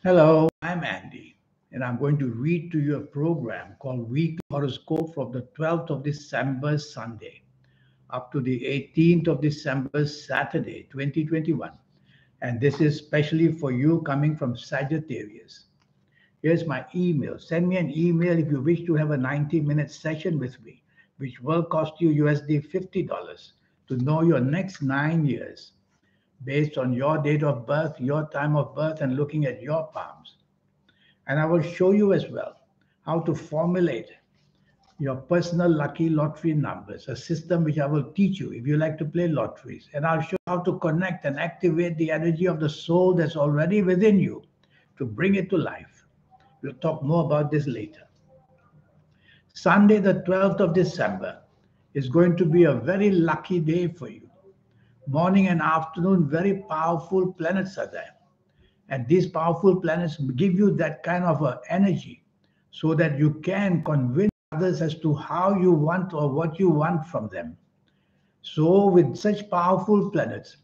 Hello, I'm Andy, and I'm going to read to you a program called Weekly Horoscope from the 12th of December, Sunday, up to the 18th of December, Saturday, 2021. And this is specially for you coming from Sagittarius. Here's my email. Send me an email if you wish to have a 90-minute session with me, which will cost you USD $50 to know your next 9 years based on your date of birth, your time of birth, and looking at your palms. And I will show you as well how to formulate your personal lucky lottery numbers, a system which I will teach you if you like to play lotteries. And I'll show you how to connect and activate the energy of the soul that's already within you to bring it to life. We'll talk more about this later. Sunday, the 12th of December, is going to be a very lucky day for you. Morning and afternoon, very powerful planets are there. And these powerful planets give you that kind of energy so that you can convince others as to how you want or what you want from them. So, with such powerful planets,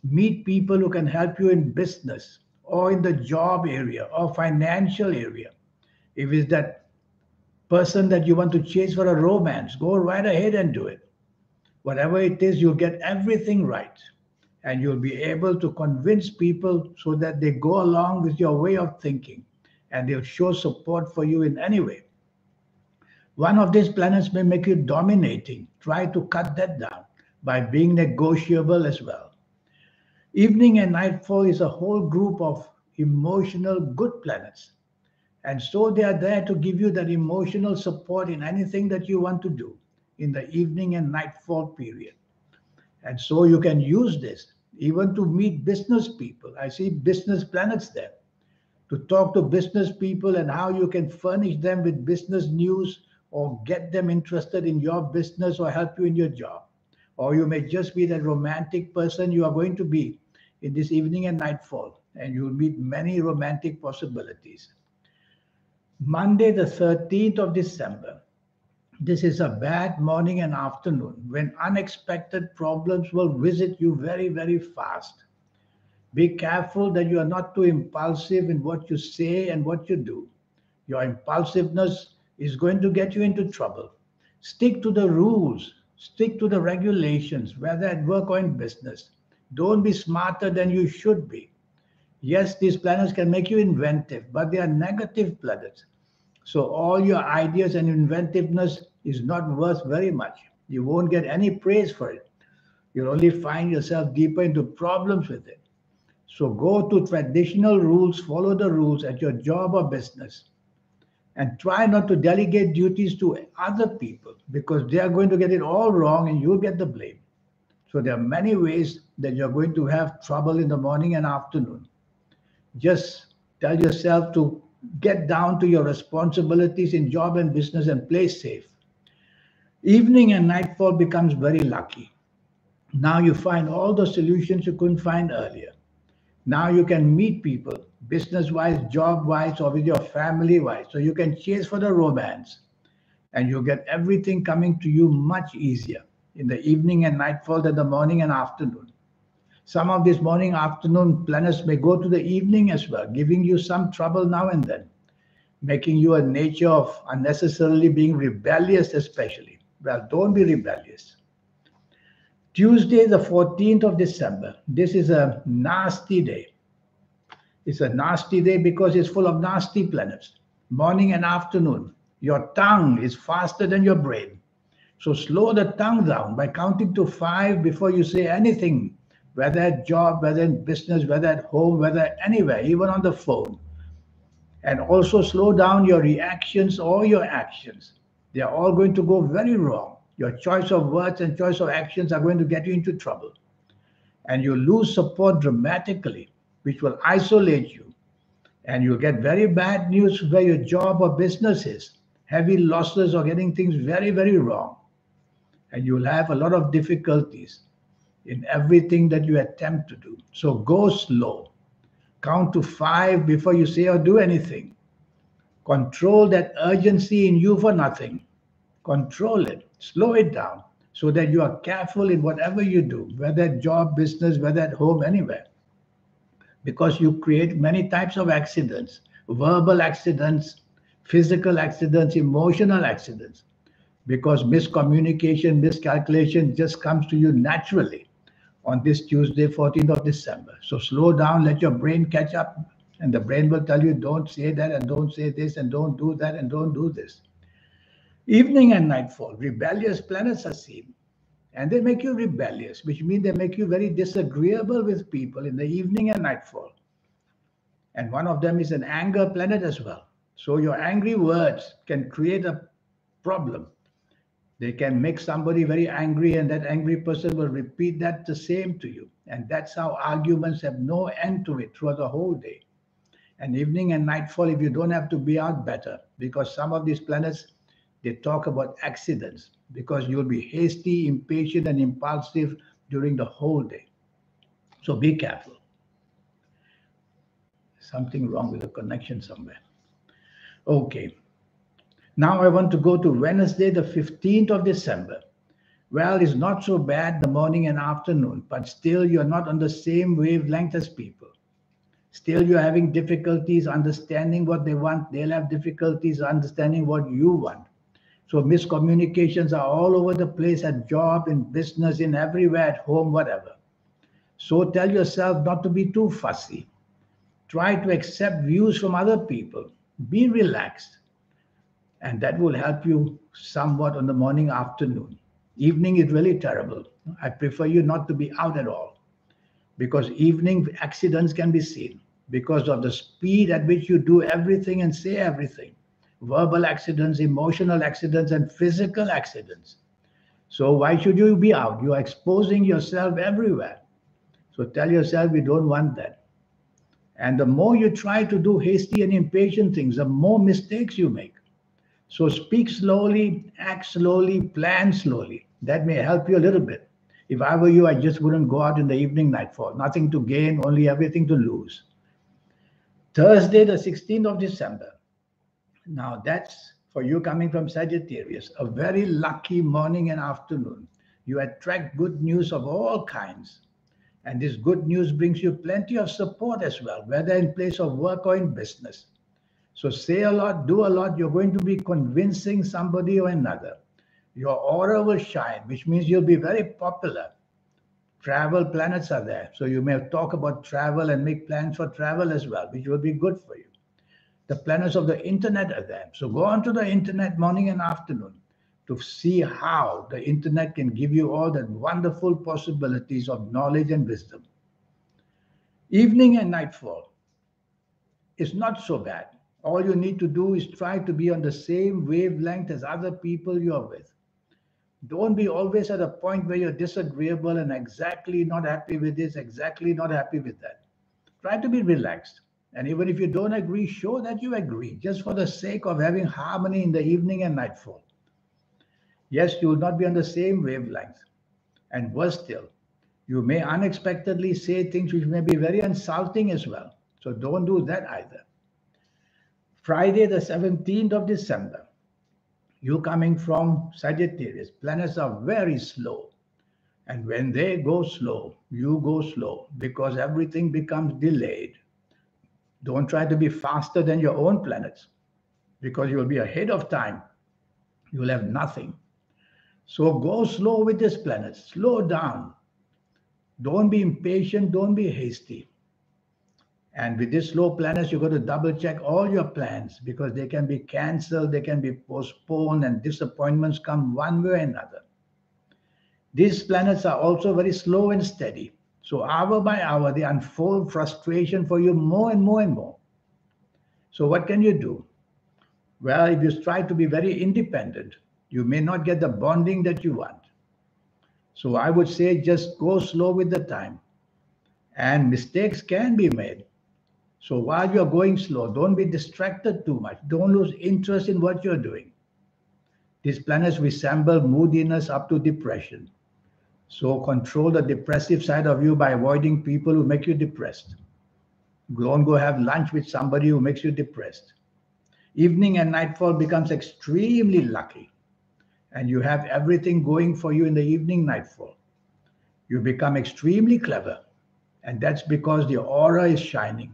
meet people who can help you in business or in the job area or financial area. If it's that person that you want to chase for a romance, go right ahead and do it. Whatever it is, you'll get everything right. And you'll be able to convince people so that they go along with your way of thinking and they'll show support for you in any way. One of these planets may make you dominating. Try to cut that down by being negotiable as well. Evening and nightfall is a whole group of emotional good planets. And so they are there to give you that emotional support in anything that you want to do in the evening and nightfall period. And so you can use this even to meet business people. I see business planets there to talk to business people and how you can furnish them with business news or get them interested in your business or help you in your job. Or you may just be that romantic person you are going to be in this evening and nightfall, and you'll meet many romantic possibilities. Monday, the 13th of December. This is a bad morning and afternoon when unexpected problems will visit you very, very fast. Be careful that you are not too impulsive in what you say and what you do. Your impulsiveness is going to get you into trouble. Stick to the rules, stick to the regulations, whether at work or in business. Don't be smarter than you should be. Yes, these planets can make you inventive, but they are negative planets. So all your ideas and inventiveness is not worth very much. You won't get any praise for it. You'll only find yourself deeper into problems with it. So go to traditional rules, follow the rules at your job or business, and try not to delegate duties to other people because they are going to get it all wrong and you'll get the blame. So there are many ways that you're going to have trouble in the morning and afternoon. Just tell yourself to get down to your responsibilities in job and business and play safe. Evening and nightfall becomes very lucky. Now you find all the solutions you couldn't find earlier. Now you can meet people, business wise, job wise, or with your family wise. So you can chase for the romance and you get everything coming to you much easier in the evening and nightfall than the morning and afternoon. Some of these morning afternoon planets may go to the evening as well, giving you some trouble now and then, making you a nature of unnecessarily being rebellious, especially. Well, don't be rebellious. Tuesday, the 14th of December. This is a nasty day. It's a nasty day because it's full of nasty planets. Morning and afternoon. Your tongue is faster than your brain. So slow the tongue down by counting to five before you say anything, whether at job, whether in business, whether at home, whether anywhere, even on the phone. And also slow down your reactions or your actions. They are all going to go very wrong. Your choice of words and choice of actions are going to get you into trouble. And you lose support dramatically, which will isolate you. And you'll get very bad news where your job or business is, heavy losses or getting things very, very wrong. And you'll have a lot of difficulties in everything that you attempt to do. So go slow. Count to five before you say or do anything. Control that urgency in you for nothing. Control it, slow it down so that you are careful in whatever you do, whether at job, business, whether at home, anywhere. because you create many types of accidents, verbal accidents, physical accidents, emotional accidents, because miscommunication, miscalculation just comes to you naturally on this Tuesday, 14th of December. So slow down, let your brain catch up, and the brain will tell you, don't say that, and don't say this, and don't do that, and don't do this. Evening and nightfall, rebellious planets are seen, and they make you rebellious, which means they make you very disagreeable with people in the evening and nightfall. And one of them is an anger planet as well. So your angry words can create a problem. They can make somebody very angry, and that angry person will repeat that the same to you. And that's how arguments have no end to it throughout the whole day. And evening and nightfall, if you don't have to be out, better, because some of these planets, they talk about accidents, because you'll be hasty, impatient, and impulsive during the whole day. So be careful. Something wrong with the connection somewhere. Okay. Now I want to go to Wednesday, the 15th of December. Well, it's not so bad the morning and afternoon, but still you're not on the same wavelength as people. Still you're having difficulties understanding what they want. They'll have difficulties understanding what you want. So miscommunications are all over the place, at job, in business, in everywhere, at home, whatever. So tell yourself not to be too fussy. Try to accept views from other people. Be relaxed. And that will help you somewhat on the morning, afternoon. Evening is really terrible. I prefer you not to be out at all, because evening accidents can be seen because of the speed at which you do everything and say everything. Verbal accidents, emotional accidents, and physical accidents. So why should you be out? You are exposing yourself everywhere. So tell yourself we don't want that. And the more you try to do hasty and impatient things, the more mistakes you make. So speak slowly, act slowly, plan slowly. That may help you a little bit. If I were you, I just wouldn't go out in the evening nightfall. Nothing to gain, only everything to lose. Thursday, the 16th of December. Now that's for you coming from Sagittarius, a very lucky morning and afternoon. You attract good news of all kinds. And this good news brings you plenty of support as well, whether in place of work or in business. So say a lot, do a lot. You're going to be convincing somebody or another. Your aura will shine, which means you'll be very popular. Travel planets are there. So you may talk about travel and make plans for travel as well, which will be good for you. The planets of the internet are there. So go onto the internet morning and afternoon to see how the internet can give you all the wonderful possibilities of knowledge and wisdom. Evening and nightfall is not so bad. All you need to do is try to be on the same wavelength as other people you're with. Don't be always at a point where you're disagreeable and exactly not happy with this, exactly not happy with that. Try to be relaxed. And even if you don't agree, show that you agree, just for the sake of having harmony in the evening and nightfall. Yes, you will not be on the same wavelength. And worse still, you may unexpectedly say things which may be very insulting as well. So don't do that either. Friday, the 17th of December, you coming from Sagittarius, planets are very slow. And when they go slow, you go slow, because everything becomes delayed. Don't try to be faster than your own planets, because you'll be ahead of time. You'll have nothing. So go slow with these planets. Slow down. Don't be impatient. Don't be hasty. And with these slow planets, you've got to double check all your plans, because they can be canceled, they can be postponed, and disappointments come one way or another. These planets are also very slow and steady. So hour by hour, they unfold frustration for you more and more and more. So what can you do? Well, if you try to be very independent, you may not get the bonding that you want. So I would say just go slow with the time. And mistakes can be made. So while you're going slow, don't be distracted too much. Don't lose interest in what you're doing. These planets resemble moodiness up to depression. So control the depressive side of you by avoiding people who make you depressed. Don't go have lunch with somebody who makes you depressed. Evening and nightfall becomes extremely lucky. And you have everything going for you in the evening nightfall. You become extremely clever. And that's because the aura is shining.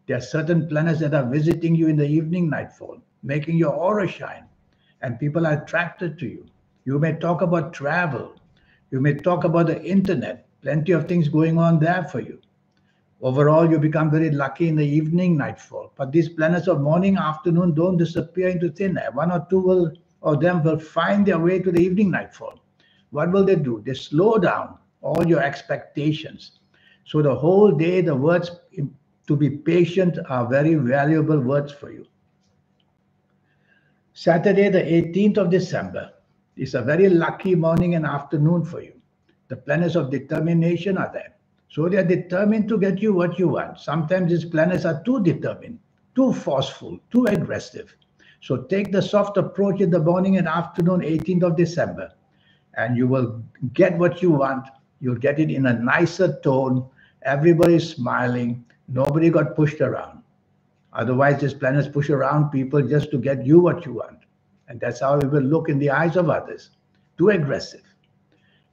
There are certain planets that are visiting you in the evening nightfall, making your aura shine, and people are attracted to you. You may talk about travel, you may talk about the internet, plenty of things going on there for you. Overall, you become very lucky in the evening nightfall. But these planets of morning, afternoon don't disappear into thin air. One or two of them will find their way to the evening nightfall. What will they do? They slow down all your expectations. So the whole day, the words to be patient are very valuable words for you. Saturday, the 18th of December, is a very lucky morning and afternoon for you. The planets of determination are there. So they are determined to get you what you want. Sometimes these planets are too determined, too forceful, too aggressive. So take the soft approach in the morning and afternoon, 18th of December, and you will get what you want. You'll get it in a nicer tone. Everybody's smiling. Nobody got pushed around. Otherwise, these planets push around people just to get you what you want. And that's how it will look in the eyes of others. Too aggressive.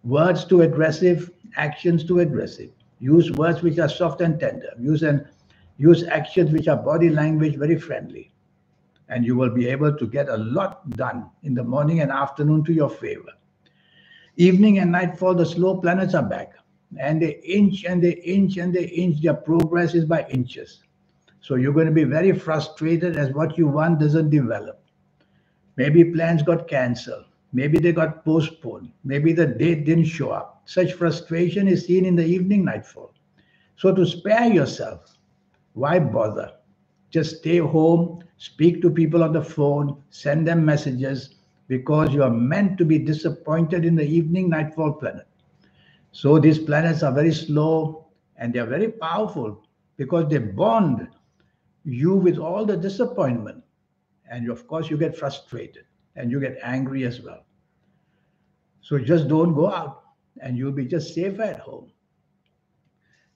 Words too aggressive, actions too aggressive. Use words which are soft and tender. Use actions which are body language very friendly. And you will be able to get a lot done in the morning and afternoon to your favor. Evening and nightfall, the slow planets are back. And they inch and they inch and they inch. Their progress is by inches. So you're going to be very frustrated as what you want doesn't develop. Maybe plans got cancelled. Maybe they got postponed. Maybe the date didn't show up. Such frustration is seen in the evening nightfall. So to spare yourself, why bother? Just stay home, speak to people on the phone, send them messages, because you are meant to be disappointed in the evening nightfall planet. So these planets are very slow and they are very powerful because they bond you with all the disappointment. And of course, you get frustrated and you get angry as well. So just don't go out and you'll be just safe at home.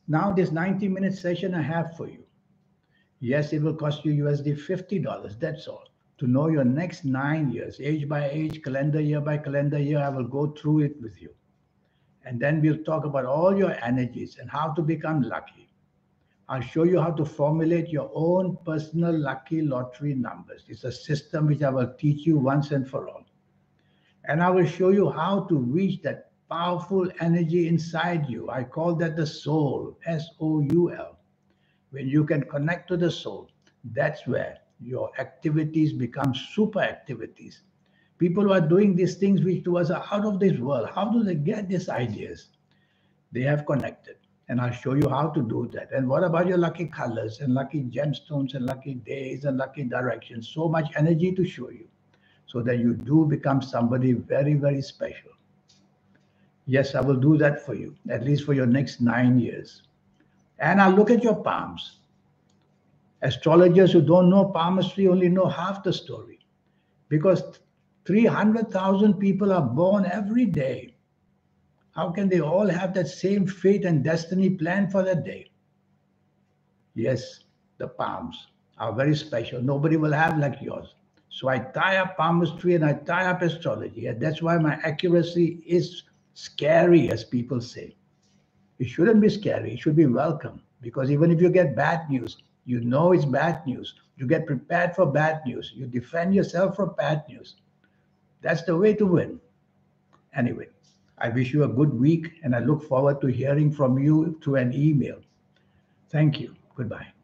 Now, this 90-minute session I have for you. Yes, it will cost you USD $50. That's all. To know your next 9 years, age by age, calendar year by calendar year, I will go through it with you. And then we'll talk about all your energies and how to become lucky. I'll show you how to formulate your own personal lucky lottery numbers. It's a system which I will teach you once and for all. And I will show you how to reach that powerful energy inside you. I call that the soul, S-O-U-L. When you can connect to the soul, that's where your activities become super activities. People who are doing these things which to us are out of this world, how do they get these ideas? They have connected. And I'll show you how to do that. And what about your lucky colors and lucky gemstones and lucky days and lucky directions? So much energy to show you so that you do become somebody very, very special. Yes, I will do that for you, at least for your next 9 years. And I'll look at your palms. Astrologers who don't know palmistry only know half the story because 300,000 people are born every day. How can they all have that same fate and destiny planned for that day? Yes, the palms are very special. Nobody will have like yours. So I tie up palmistry and I tie up astrology. And that's why my accuracy is scary, as people say. It shouldn't be scary. It should be welcome. Because even if you get bad news, you know it's bad news. You get prepared for bad news. You defend yourself from bad news. That's the way to win. Anyway, I wish you a good week and I look forward to hearing from you through an email. Thank you. Goodbye.